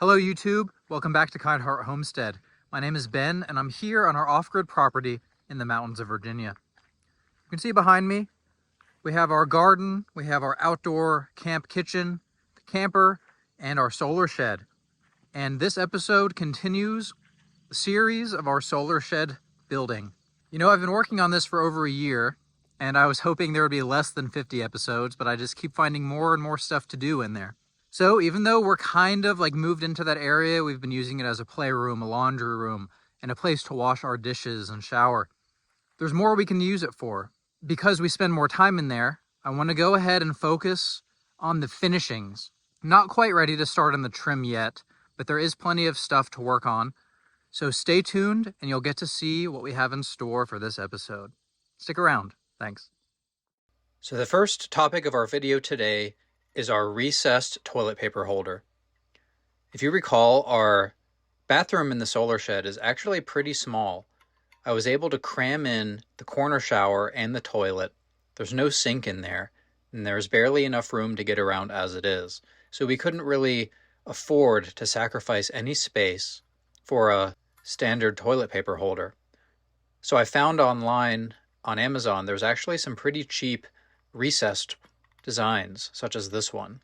Hello YouTube, welcome back to Kind Heart Homestead. My name is Ben and I'm here on our off-grid property in the mountains of Virginia. You can see behind me, we have our garden, we have our outdoor camp kitchen, the camper, and our solar shed. And this episode continues the series of our solar shed building. You know, I've been working on this for over a year and I was hoping there would be less than 50 episodes, but I just keep finding more and more stuff to do in there. So even though we're kind of like moved into that area, we've been using it as a playroom, a laundry room, and a place to wash our dishes and shower. There's more we can use it for. Because we spend more time in there, I want to go ahead and focus on the finishings. Not quite ready to start on the trim yet, but there is plenty of stuff to work on. So stay tuned and you'll get to see what we have in store for this episode. Stick around. Thanks. So the first topic of our video today is our recessed toilet paper holder. If you recall, our bathroom in the solar shed is actually pretty small. I was able to cram in the corner shower and the toilet. There's no sink in there, and there's barely enough room to get around as it is. So we couldn't really afford to sacrifice any space for a standard toilet paper holder. So I found online on Amazon there's actually some pretty cheap recessed designs, such as this one.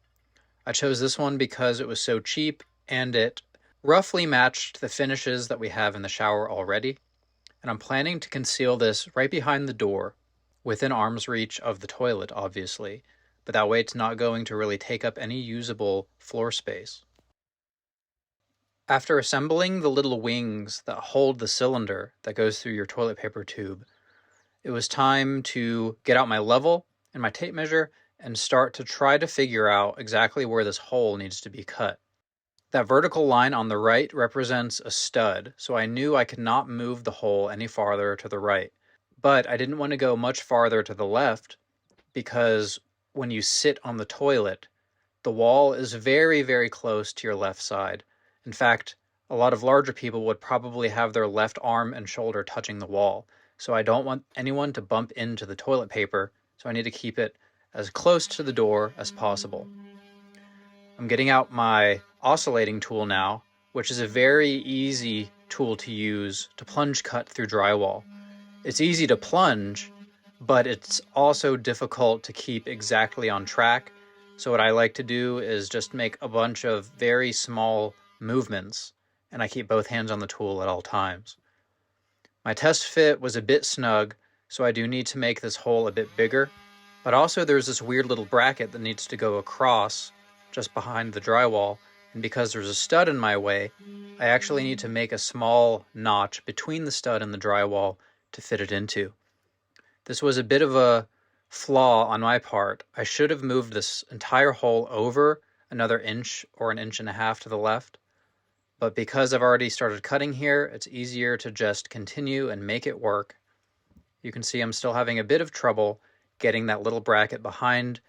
I chose this one because it was so cheap and it roughly matched the finishes that we have in the shower already. And I'm planning to conceal this right behind the door, within arm's reach of the toilet, obviously, but that way it's not going to really take up any usable floor space. After assembling the little wings that hold the cylinder that goes through your toilet paper tube, it was time to get out my level and my tape measure and start to try to figure out exactly where this hole needs to be cut. That vertical line on the right represents a stud, so I knew I could not move the hole any farther to the right. But I didn't want to go much farther to the left because when you sit on the toilet, the wall is very, very close to your left side. In fact, a lot of larger people would probably have their left arm and shoulder touching the wall. So I don't want anyone to bump into the toilet paper, so I need to keep it as close to the door as possible. I'm getting out my oscillating tool now, which is a very easy tool to use to plunge cut through drywall. It's easy to plunge, but it's also difficult to keep exactly on track. So what I like to do is just make a bunch of very small movements, and I keep both hands on the tool at all times. My test fit was a bit snug, so I do need to make this hole a bit bigger. But also there's this weird little bracket that needs to go across just behind the drywall, and because there's a stud in my way, I actually need to make a small notch between the stud and the drywall to fit it into. This was a bit of a flaw on my part. I should have moved this entire hole over another inch or an inch and a half to the left, but because I've already started cutting here, it's easier to just continue and make it work. You can see I'm still having a bit of trouble getting that little bracket behind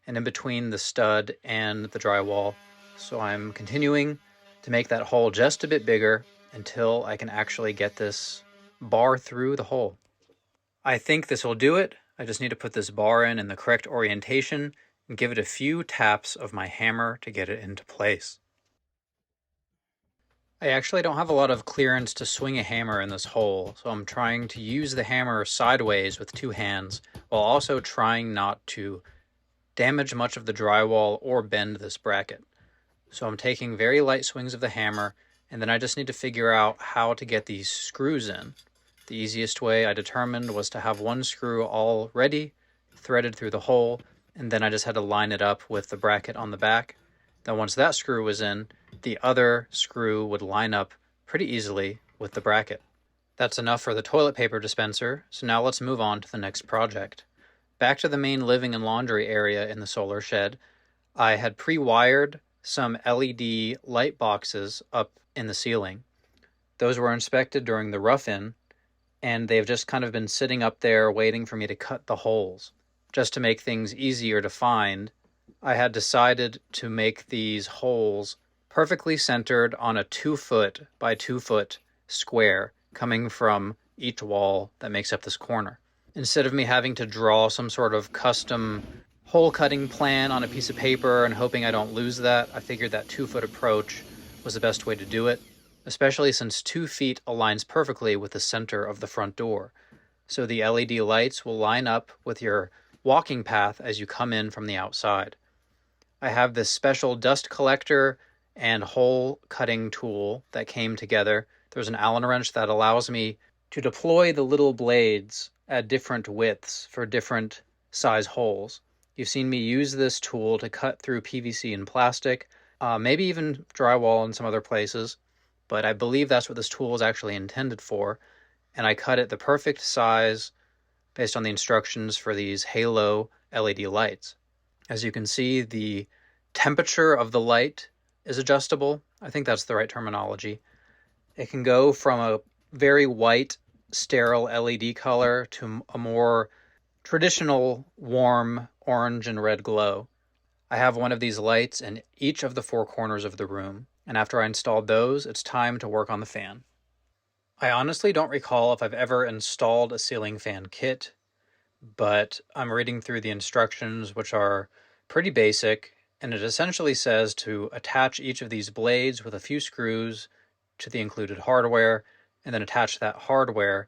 and in between the stud and the drywall. So I'm continuing to make that hole just a bit bigger until I can actually get this bar through the hole. I think this will do it. I just need to put this bar in the correct orientation and give it a few taps of my hammer to get it into place. I actually don't have a lot of clearance to swing a hammer in this hole, so I'm trying to use the hammer sideways with two hands, while also trying not to damage much of the drywall or bend this bracket. So I'm taking very light swings of the hammer, and then I just need to figure out how to get these screws in. The easiest way I determined was to have one screw all ready, threaded through the hole, and then I just had to line it up with the bracket on the back. Then once that screw was in, the other screw would line up pretty easily with the bracket. That's enough for the toilet paper dispenser, so now let's move on to the next project. Back to the main living and laundry area in the solar shed, I had pre-wired some LED light boxes up in the ceiling. Those were inspected during the rough-in, and they've just kind of been sitting up there waiting for me to cut the holes. Just to make things easier to find, I had decided to make these holes perfectly centered on a 2-foot by 2-foot square coming from each wall that makes up this corner. Instead of me having to draw some sort of custom hole cutting plan on a piece of paper and hoping I don't lose that, I figured that 2-foot approach was the best way to do it, especially since 2 feet aligns perfectly with the center of the front door. So the LED lights will line up with your walking path as you come in from the outside. I have this special dust collector and hole cutting tool that came together. There's an Allen wrench that allows me to deploy the little blades at different widths for different size holes. You've seen me use this tool to cut through PVC and plastic, maybe even drywall in some other places, but I believe that's what this tool is actually intended for, and I cut it the perfect size based on the instructions for these halo LED lights. As you can see, the temperature of the light is adjustable. I think that's the right terminology. It can go from a very white, sterile LED color to a more traditional, warm orange and red glow. I have one of these lights in each of the 4 corners of the room, and after I installed those, it's time to work on the fan. I honestly don't recall if I've ever installed a ceiling fan kit, but I'm reading through the instructions, which are pretty basic, and it essentially says to attach each of these blades with a few screws to the included hardware, and then attach that hardware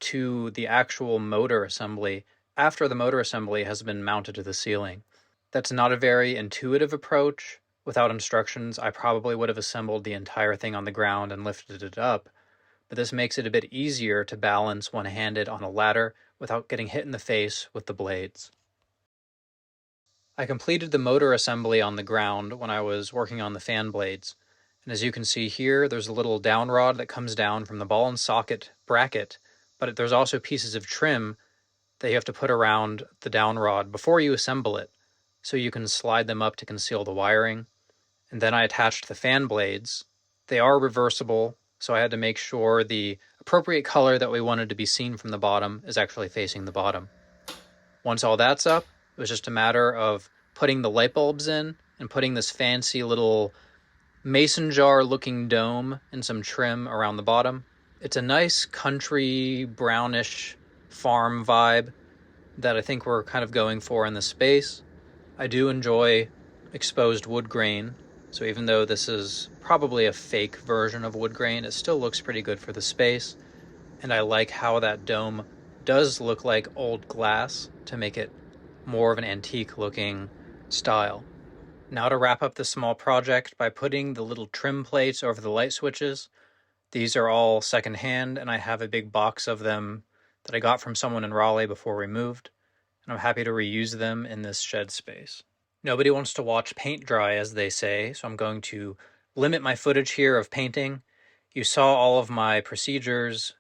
to the actual motor assembly after the motor assembly has been mounted to the ceiling. That's not a very intuitive approach. Without instructions, I probably would have assembled the entire thing on the ground and lifted it up, but this makes it a bit easier to balance one-handed on a ladder without getting hit in the face with the blades. I completed the motor assembly on the ground when I was working on the fan blades, and as you can see here, there's a little down rod that comes down from the ball and socket bracket, but there's also pieces of trim that you have to put around the down rod before you assemble it, so you can slide them up to conceal the wiring. And then I attached the fan blades. They are reversible, so I had to make sure the appropriate color that we wanted to be seen from the bottom is actually facing the bottom. Once all that's up, it was just a matter of putting the light bulbs in and putting this fancy little mason jar looking dome and some trim around the bottom. It's a nice country brownish farm vibe that I think we're kind of going for in this space. I do enjoy exposed wood grain, so even though this is probably a fake version of wood grain, it still looks pretty good for the space, and I like how that dome does look like old glass to make it more of an antique looking style. Now to wrap up this small project by putting the little trim plates over the light switches. These are all secondhand, and I have a big box of them that I got from someone in Raleigh before we moved, and I'm happy to reuse them in this shed space. Nobody wants to watch paint dry, as they say, so I'm going to limit my footage here of painting. You saw all of my procedures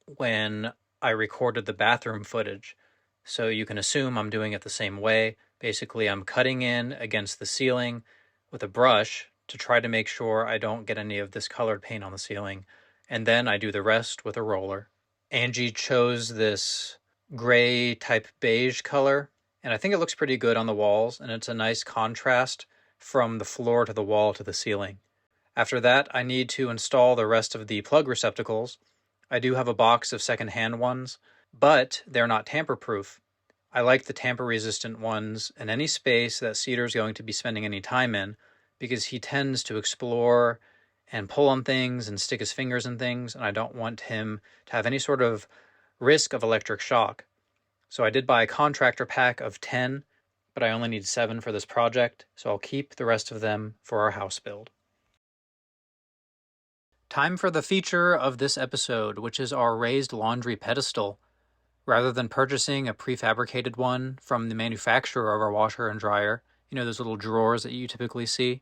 when I recorded the bathroom footage, so you can assume I'm doing it the same way. Basically, I'm cutting in against the ceiling with a brush to try to make sure I don't get any of this colored paint on the ceiling, and then I do the rest with a roller. Angie chose this gray type beige color, and I think it looks pretty good on the walls, and it's a nice contrast from the floor to the wall to the ceiling. After that, I need to install the rest of the plug receptacles. I do have a box of secondhand ones, but they're not tamper-proof. I like the tamper-resistant ones in any space that Cedar's going to be spending any time in, because he tends to explore and pull on things and stick his fingers in things, and I don't want him to have any sort of risk of electric shock. So I did buy a contractor pack of 10, but I only need 7 for this project, so I'll keep the rest of them for our house build. Time for the feature of this episode, which is our raised laundry pedestal. Rather than purchasing a prefabricated one from the manufacturer of our washer and dryer, you know, those little drawers that you typically see,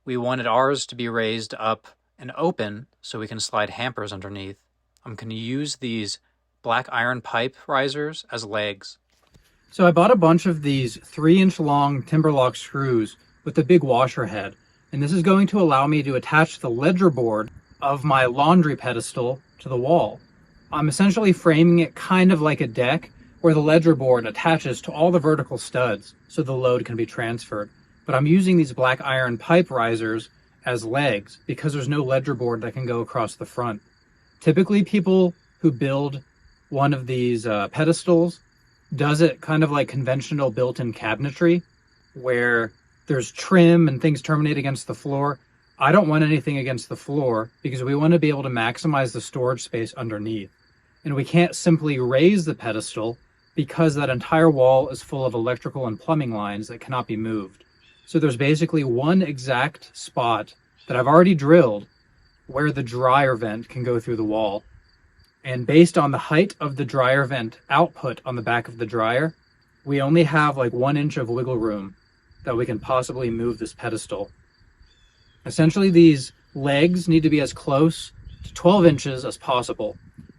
we wanted ours to be raised up and open so we can slide hampers underneath. I'm going to use these black iron pipe risers as legs. So I bought a bunch of these 3-inch long Timberlock screws with a big washer head, and this is going to allow me to attach the ledger board of my laundry pedestal to the wall. I'm essentially framing it kind of like a deck where the ledger board attaches to all the vertical studs so the load can be transferred. But I'm using these black iron pipe risers as legs because there's no ledger board that can go across the front. Typically, people who build one of these pedestals does it kind of like conventional built-in cabinetry, where there's trim and things terminate against the floor. I don't want anything against the floor because we want to be able to maximize the storage space underneath. And we can't simply raise the pedestal because that entire wall is full of electrical and plumbing lines that cannot be moved. So there's basically one exact spot that I've already drilled where the dryer vent can go through the wall. And based on the height of the dryer vent output on the back of the dryer, we only have like 1 inch of wiggle room that we can possibly move this pedestal. Essentially, these legs need to be as close to 12 inches as possible,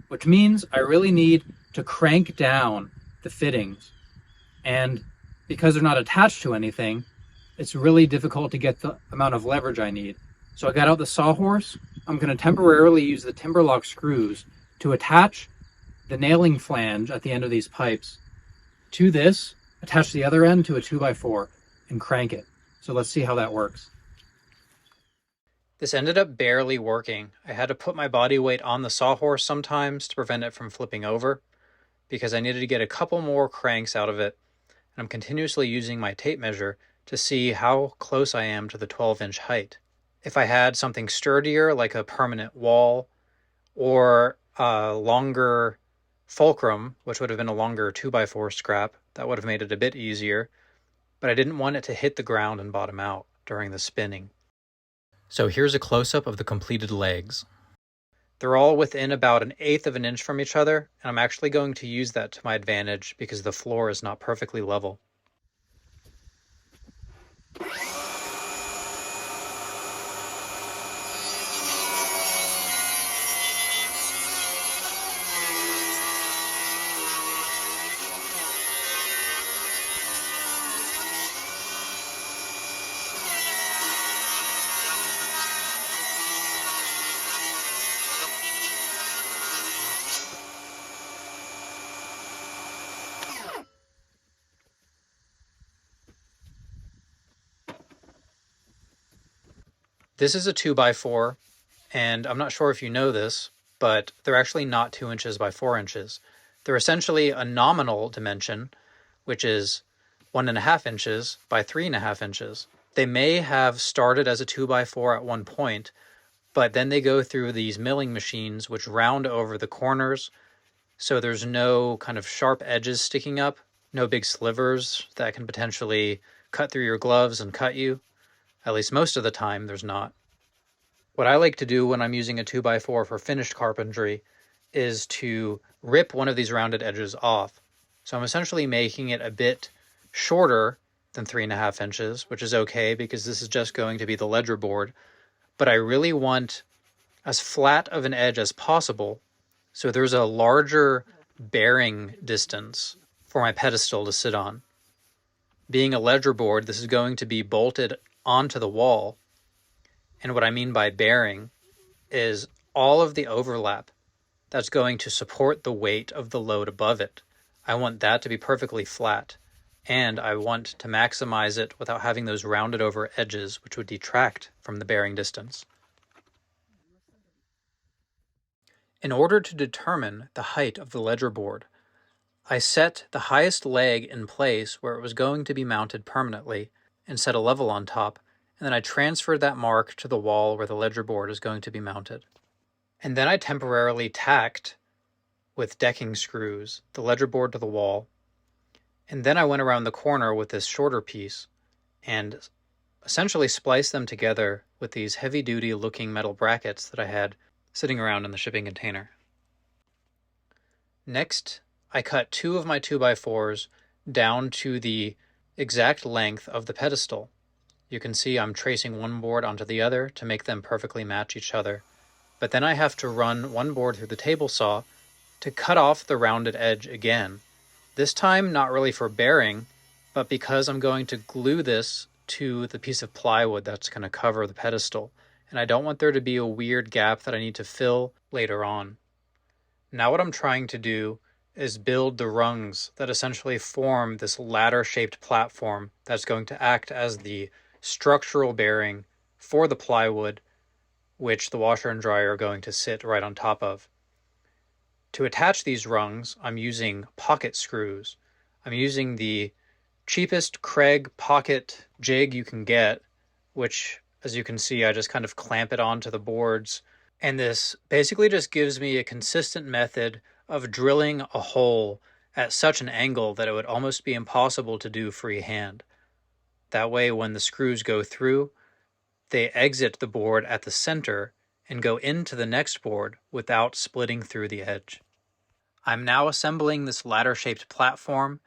which means I really need to crank down the fittings. And because they're not attached to anything, it's really difficult to get the amount of leverage I need. So I got out the sawhorse. I'm going to temporarily use the timber lock screws to attach the nailing flange at the end of these pipes to this, attach the other end to a 2x4 and crank it. So let's see how that works. This ended up barely working. I had to put my body weight on the sawhorse sometimes to prevent it from flipping over because I needed to get a couple more cranks out of it. And I'm continuously using my tape measure to see how close I am to the 12-inch height. If I had something sturdier like a permanent wall or a longer fulcrum, which would have been a longer 2x4 scrap, that would have made it a bit easier, but I didn't want it to hit the ground and bottom out during the spinning. So here's a close-up of the completed legs. They're all within about 1/8 of an inch from each other, and I'm actually going to use that to my advantage because the floor is not perfectly level. This is a 2x4, and I'm not sure if you know this, but they're actually not 2 inches by 4 inches. They're essentially a nominal dimension, which is 1.5 inches by 3.5 inches. They may have started as a 2x4 at one point, but then they go through these milling machines which round over the corners, so there's no kind of sharp edges sticking up, no big slivers that can potentially cut through your gloves and cut you. At least most of the time, there's not. What I like to do when I'm using a 2x4 for finished carpentry is to rip one of these rounded edges off. So I'm essentially making it a bit shorter than 3.5 inches, which is okay because this is just going to be the ledger board. But I really want as flat of an edge as possible, so there's a larger bearing distance for my pedestal to sit on. Being a ledger board, this is going to be bolted onto the wall. And what I mean by bearing is all of the overlap that's going to support the weight of the load above it. I want that to be perfectly flat, and I want to maximize it without having those rounded over edges which would detract from the bearing distance. In order to determine the height of the ledger board, I set the highest leg in place where it was going to be mounted permanently and set a level on top, and then I transferred that mark to the wall where the ledger board is going to be mounted. And then I temporarily tacked with decking screws the ledger board to the wall, and then I went around the corner with this shorter piece and essentially spliced them together with these heavy-duty looking metal brackets that I had sitting around in the shipping container. Next, I cut 2 of my 2x4s down to the exact length of the pedestal. You can see I'm tracing one board onto the other to make them perfectly match each other. But then I have to run one board through the table saw to cut off the rounded edge again. This time not really for bearing, but because I'm going to glue this to the piece of plywood that's going to cover the pedestal, and I don't want there to be a weird gap that I need to fill later on. Now what I'm trying to do is build the rungs that essentially form this ladder-shaped platform that's going to act as the structural bearing for the plywood, which the washer and dryer are going to sit right on top of. To attach these rungs, I'm using pocket screws. I'm using the cheapest Craig pocket jig you can get, which As you can see, I just kind of clamp it onto the boards. And this basically just gives me a consistent method of drilling a hole at such an angle that it would almost be impossible to do freehand. That way, when the screws go through, they exit the board at the center and go into the next board without splitting through the edge. I'm now assembling this ladder-shaped platform,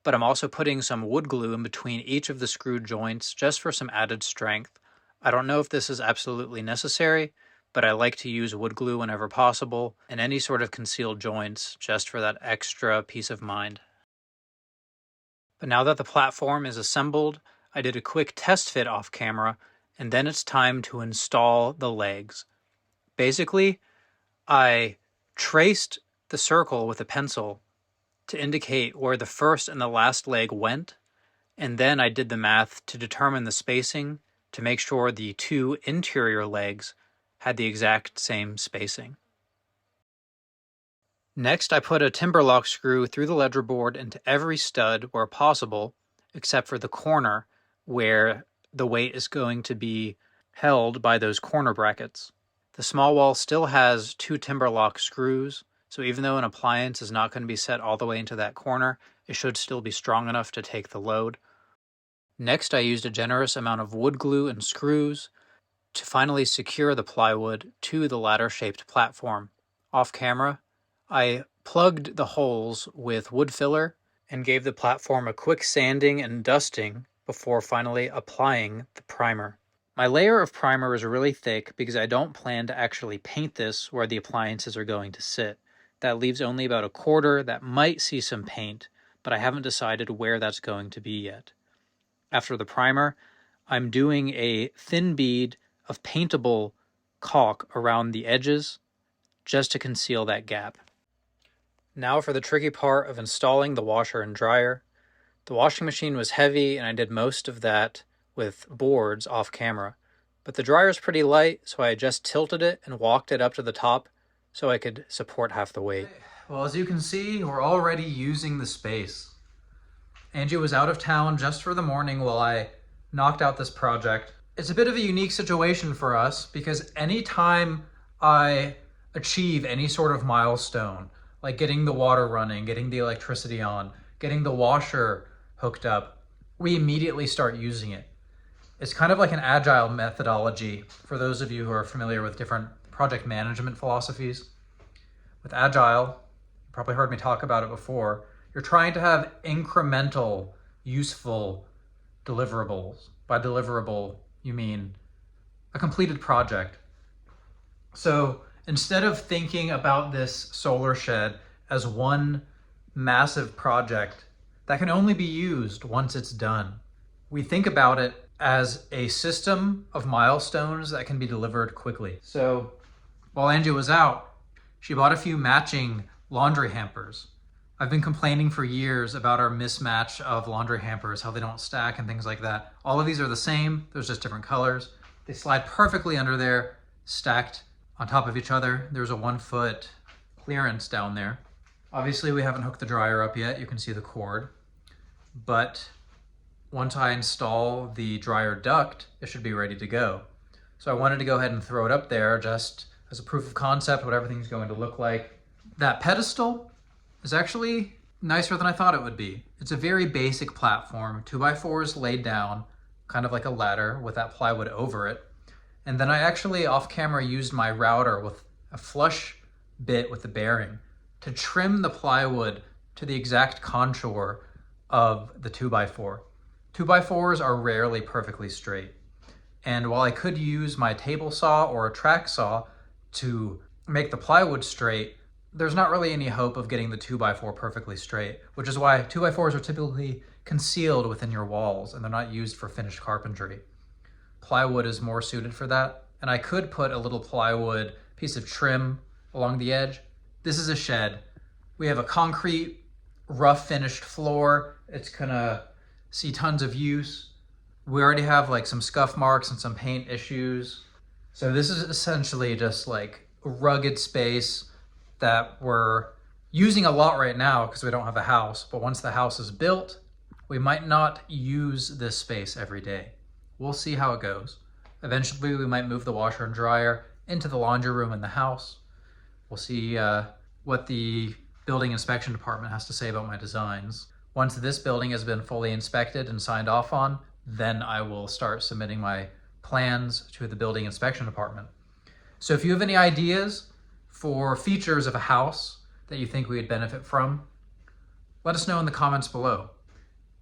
but I'm also putting some wood glue in between each of the screw joints just for some added strength. I don't know if this is absolutely necessary, but I like to use wood glue whenever possible and any sort of concealed joints just for that extra peace of mind. But now that the platform is assembled, I did a quick test fit off camera, and then it's time to install the legs. Basically, I traced the circle with a pencil to indicate where the first and the last leg went, and then I did the math to determine the spacing to make sure the two interior legs had the exact same spacing. Next, I put a timber lock screw through the ledger board into every stud where possible, except for the corner where the weight is going to be held by those corner brackets. The small wall still has two timber lock screws, so even though an appliance is not going to be set all the way into that corner, it should still be strong enough to take the load. Next, I used a generous amount of wood glue and screws to finally secure the plywood to the ladder-shaped platform. Off camera, I plugged the holes with wood filler and gave the platform a quick sanding and dusting before finally applying the primer. My layer of primer is really thick because I don't plan to actually paint this where the appliances are going to sit. That leaves only about a quarter that might see some paint, but I haven't decided where that's going to be yet. After the primer, I'm doing a thin bead of paintable caulk around the edges just to conceal that gap. Now for the tricky part of installing the washer and dryer. The washing machine was heavy and I did most of that with boards off camera, but the dryer is pretty light, so I just tilted it and walked it up to the top so I could support half the weight. Well, as you can see, we're already using the space. Angie was out of town just for the morning while I knocked out this project. It's a bit of a unique situation for us because anytime I achieve any sort of milestone, like getting the water running, getting the electricity on, getting the washer hooked up, we immediately start using it. It's kind of like an agile methodology for those of you who are familiar with different project management philosophies. With agile, you probably heard me talk about it before, you're trying to have incremental, useful deliverables. By deliverable, you mean a completed project. So instead of thinking about this solar shed as one massive project that can only be used once it's done, we think about it as a system of milestones that can be delivered quickly. So while Angie was out, she bought a few matching laundry hampers. I've been complaining for years about our mismatch of laundry hampers, how they don't stack and things like that. All of these are the same, there's just different colors. They slide perfectly under there, stacked on top of each other. There's a 1 foot clearance down there. Obviously we haven't hooked the dryer up yet, you can see the cord. But once I install the dryer duct, it should be ready to go. So I wanted to go ahead and throw it up there just as a proof of concept, what everything's going to look like. That pedestal is actually nicer than I thought it would be. It's a very basic platform, 2x4s laid down, kind of like a ladder with that plywood over it. And then I actually off camera used my router with a flush bit with the bearing to trim the plywood to the exact contour of the 2x4. 2x4s are rarely perfectly straight. And while I could use my table saw or a track saw to make the plywood straight, there's not really any hope of getting the 2x4 perfectly straight, which is why 2x4s are typically concealed within your walls and they're not used for finished carpentry. Plywood is more suited for that, and I could put a little plywood piece of trim along the edge. This is a shed. We have a concrete, rough finished floor. It's gonna see tons of use. We already have like some scuff marks and some paint issues. So this is essentially just like a rugged space that we're using a lot right now because we don't have a house. But once the house is built, we might not use this space every day. We'll see how it goes. Eventually, we might move the washer and dryer into the laundry room in the house. We'll see what the building inspection department has to say about my designs. Once this building has been fully inspected and signed off on, then I will start submitting my plans to the building inspection department. So if you have any ideas for features of a house that you think we would benefit from, let us know in the comments below.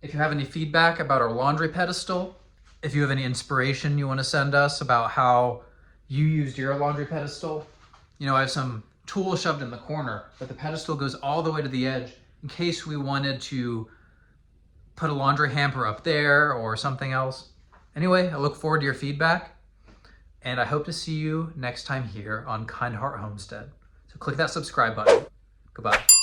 If you have any feedback about our laundry pedestal, if you have any inspiration you want to send us about how you used your laundry pedestal, I have some tools shoved in the corner, but the pedestal goes all the way to the edge in case we wanted to put a laundry hamper up there or something else. Anyway, I look forward to your feedback, and I hope to see you next time here on Kind Heart Homestead. So click that subscribe button. Goodbye.